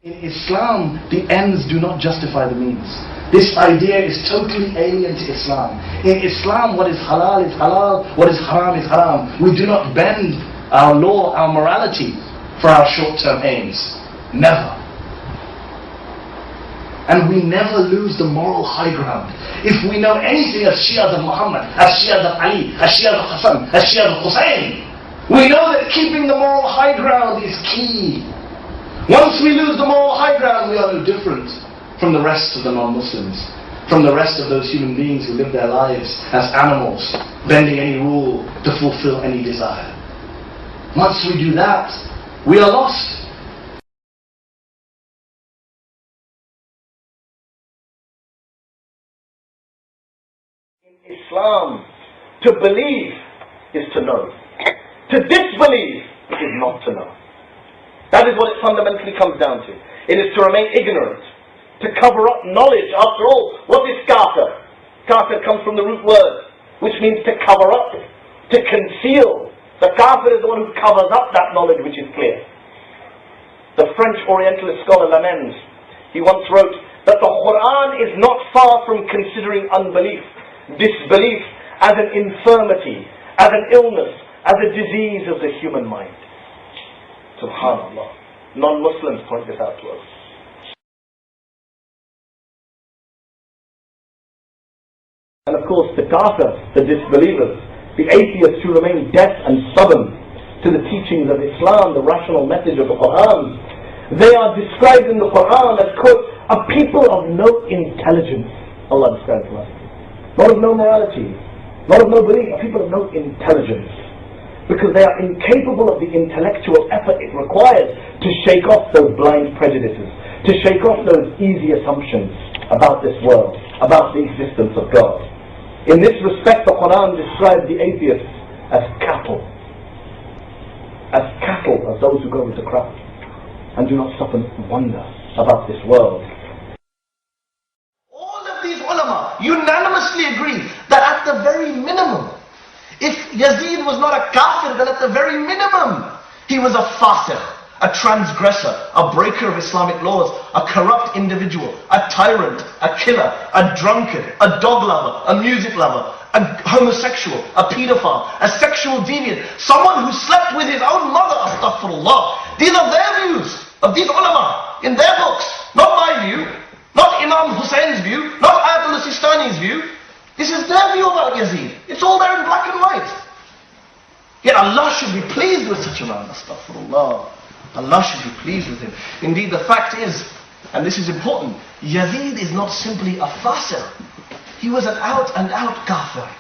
In Islam, the ends do not justify the means. This idea is totally alien to Islam. In Islam, what is halal is halal, what is haram is haram. We do not bend our law, our morality for our short-term aims. Never. And we never lose the moral high ground. If we know anything as Shias of Muhammad, as Shias of Ali, as Shias of Hassan, as Shias of Hussein, we know that keeping the moral high ground is key. Once we lose the moral high ground, we are no different from the rest of the non-Muslims, from the rest of those human beings who live their lives as animals, bending any rule to fulfill any desire. Once we do that, we are lost. In Islam, to believe is to know. To disbelieve is not to know. That is what it fundamentally comes down to. It is to remain ignorant, to cover up knowledge. After all, what is kafir? Kafir comes from the root word, which means to cover up, to conceal. The kafir is the one who covers up that knowledge which is clear. The French Orientalist scholar Lamens, he once wrote that the Quran is not far from considering unbelief, disbelief, as an infirmity, as an illness, as a disease of the human mind. Subhanallah. Non-Muslims point this out to us. And of course the kafir, the disbelievers, the atheists who remain deaf and stubborn to the teachings of Islam, the rational message of the Quran, they are described in the Quran as, quote, a people of no intelligence. Allah describes them as not of no morality, not of no belief, a people of no intelligence. Because they are incapable of the intellectual effort it requires to shake off those blind prejudices, to shake off those easy assumptions about this world, about the existence of God. In this respect, the Quran describes the atheists as cattle, as those who go into crowds and do not stop and wonder about this world. All of these ulama unanimously agree that at the very minimum, if Yazid was not a kafir, then at the very minimum, he was a fasir, a transgressor, a breaker of Islamic laws, a corrupt individual, a tyrant, a killer, a drunkard, a dog lover, a music lover, a homosexual, a paedophile, a sexual deviant, someone who slept with his own mother, astaghfirullah. These are their views of these ulama, in their books, not my view, not Imam Hussein's view, not Ayatollah Sistani's view. This is their view about Yazid. It's all there in black and white. Yet Allah should be pleased with such a man. Astaghfirullah. Allah should be pleased with him. Indeed, the fact is, and this is important, Yazid is not simply a fasir. He was an out and out kafir.